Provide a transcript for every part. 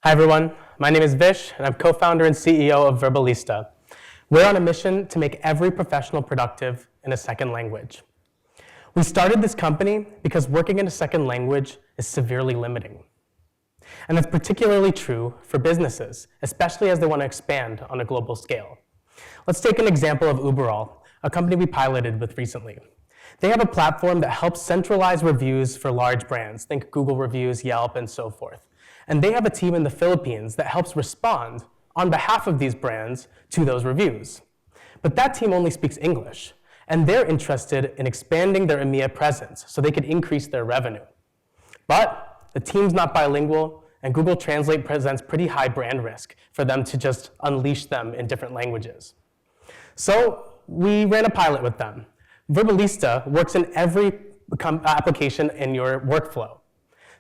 Hi everyone, my name is Vish and I'm co-founder and CEO of Verbalista. We're on a mission to make every professional productive in a second language. We started this company because working in a second language is severely limiting. And that's particularly true for businesses, especially as they want to expand on a global scale. Let's take an example of Uberall, a company we piloted with recently. They have a platform that helps centralize reviews for large brands, think Google reviews, Yelp, and so forth. And they have a team in the Philippines that helps respond on behalf of these brands to those reviews. But that team only speaks English, and they're interested in expanding their EMEA presence so they could increase their revenue. But the team's not bilingual, and Google Translate presents pretty high brand risk for them to just unleash them in different languages. So we ran a pilot with them. Verbalista works in every application in your workflow.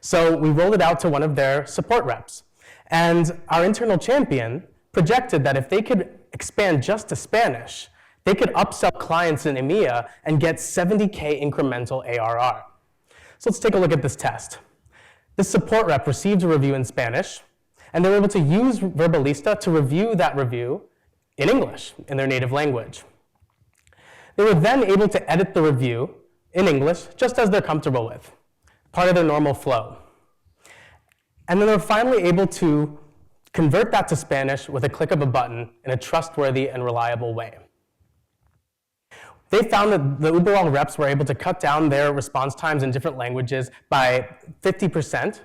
So we rolled it out to one of their support reps. And our internal champion projected that if they could expand just to Spanish, they could upsell clients in EMEA and get 70K incremental ARR. So let's take a look at this test. This support rep received a review in Spanish, and they were able to use Verbalista to review that review in English, in their native language. They were then able to edit the review in English just as they're comfortable with, part of their normal flow. And then they were finally able to convert that to Spanish with a click of a button in a trustworthy and reliable way. They found that the Uberall reps were able to cut down their response times in different languages by 50%,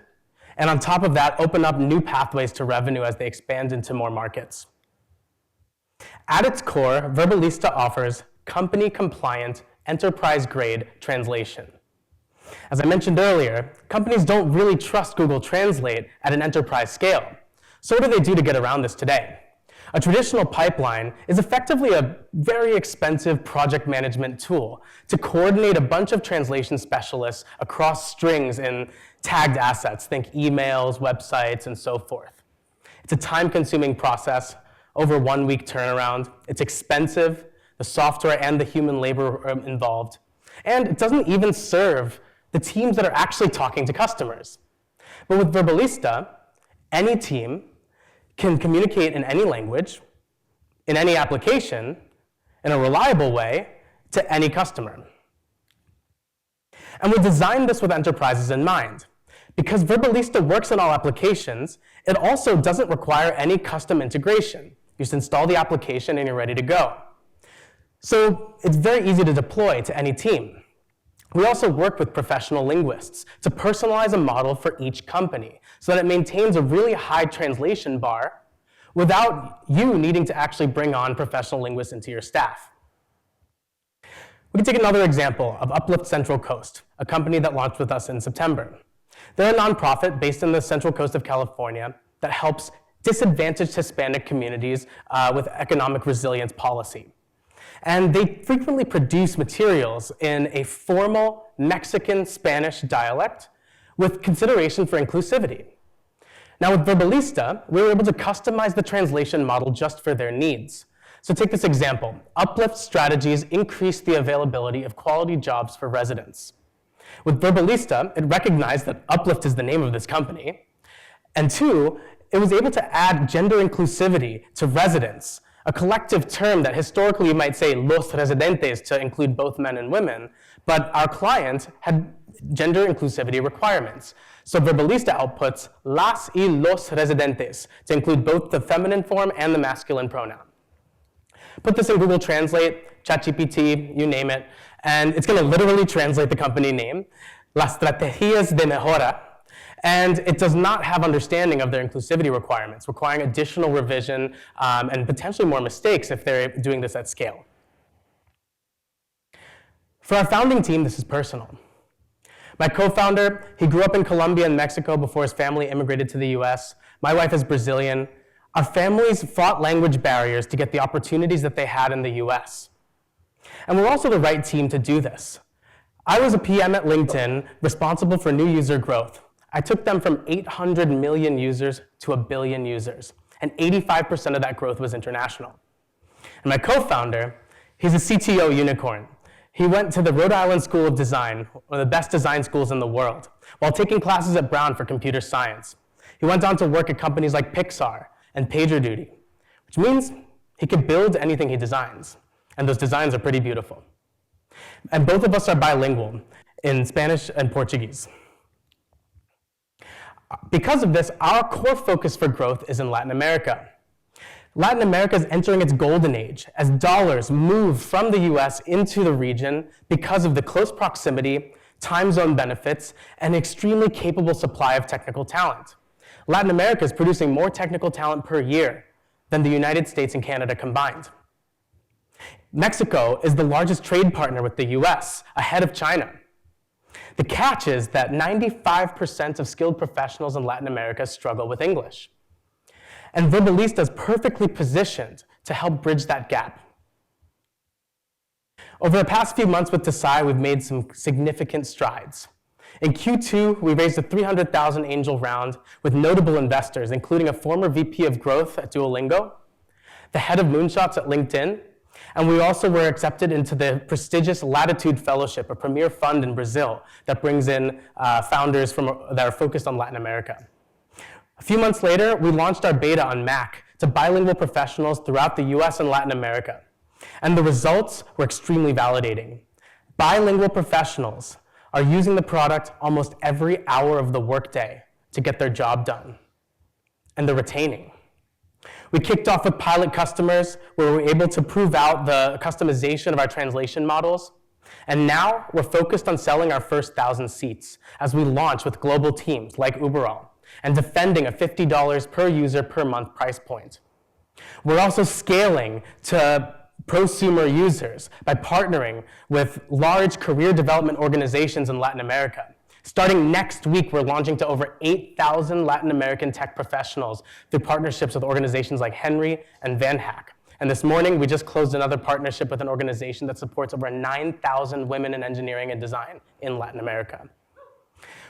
and on top of that, open up new pathways to revenue as they expand into more markets. At its core, Verbalista offers company-compliant, enterprise-grade translation. As I mentioned earlier, companies don't really trust Google Translate at an enterprise scale. So what do they do to get around this today? A traditional pipeline is effectively a very expensive project management tool to coordinate a bunch of translation specialists across strings in tagged assets, think emails, websites, and so forth. It's a time-consuming process, over 1 week turnaround. It's expensive, the software and the human labor are involved, and it doesn't even serve the teams that are actually talking to customers. But with Verbalista, any team can communicate in any language, in any application, in a reliable way, to any customer. And we designed this with enterprises in mind. Because Verbalista works in all applications, it also doesn't require any custom integration. You just install the application and you're ready to go. So it's very easy to deploy to any team. We also work with professional linguists to personalize a model for each company so that it maintains a really high translation bar without you needing to actually bring on professional linguists into your staff. We can take another example of Uplift Central Coast, a company that launched with us in September. They're a nonprofit based in the Central Coast of California that helps disadvantaged Hispanic communities with economic resilience policy. And they frequently produce materials in a formal Mexican-Spanish dialect with consideration for inclusivity. Now with Verbalista, we were able to customize the translation model just for their needs. So take this example. Uplift strategies increase the availability of quality jobs for residents. With Verbalista, it recognized that Uplift is the name of this company. And two, it was able to add gender inclusivity to residents, a collective term that historically you might say los residentes to include both men and women, but our client had gender inclusivity requirements. So Verbalista outputs las y los residentes to include both the feminine form and the masculine pronoun. Put this in Google Translate, ChatGPT, you name it, and it's going to literally translate the company name, Las Estrategias de Mejora, and it does not have understanding of their inclusivity requirements, requiring additional revision and potentially more mistakes if they're doing this at scale. For our founding team, this is personal. My co-founder, he grew up in Colombia and Mexico before his family immigrated to the US. My wife is Brazilian. Our families fought language barriers to get the opportunities that they had in the US. And we're also the right team to do this. I was a PM at LinkedIn responsible for new user growth. I took them from 800 million users to 1 billion users, and 85% of that growth was international. And my co-founder, he's a CTO unicorn. He went to the Rhode Island School of Design, one of the best design schools in the world, while taking classes at Brown for computer science. He went on to work at companies like Pixar and PagerDuty, which means he can build anything he designs, and those designs are pretty beautiful. And both of us are bilingual in Spanish and Portuguese. Because of this, our core focus for growth is in Latin America. Latin America is entering its golden age as dollars move from the US into the region because of the close proximity, time zone benefits, and extremely capable supply of technical talent. Latin America is producing more technical talent per year than the United States and Canada combined. Mexico is the largest trade partner with the US, ahead of China. The catch is that 95% of skilled professionals in Latin America struggle with English. And Verbalista is perfectly positioned to help bridge that gap. Over the past few months with Desai, we've made some significant strides. In Q2, we raised a 300,000 angel round with notable investors, including a former VP of growth at Duolingo, the head of moonshots at LinkedIn, and we also were accepted into the prestigious Latitude Fellowship, a premier fund in Brazil that brings in founders that are focused on Latin America. A few months later, we launched our beta on Mac to bilingual professionals throughout the US and Latin America. And the results were extremely validating. Bilingual professionals are using the product almost every hour of the workday to get their job done. And they're retaining. We kicked off with pilot customers where we were able to prove out the customization of our translation models. And now we're focused on selling our first 1,000 seats as we launch with global teams like Uberall, and defending a $50 per user per month price point. We're also scaling to prosumer users by partnering with large career development organizations in Latin America. Starting next week, we're launching to over 8,000 Latin American tech professionals through partnerships with organizations like Henry and Van Hack. And this morning, we just closed another partnership with an organization that supports over 9,000 women in engineering and design in Latin America.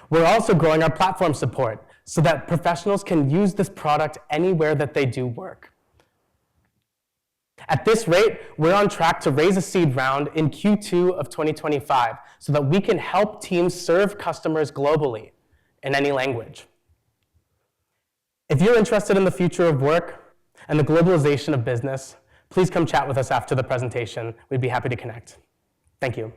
We're also growing our platform support so that professionals can use this product anywhere that they do work. At this rate, we're on track to raise a seed round in Q2 of 2025 so that we can help teams serve customers globally in any language. If you're interested in the future of work and the globalization of business, please come chat with us after the presentation. We'd be happy to connect. Thank you.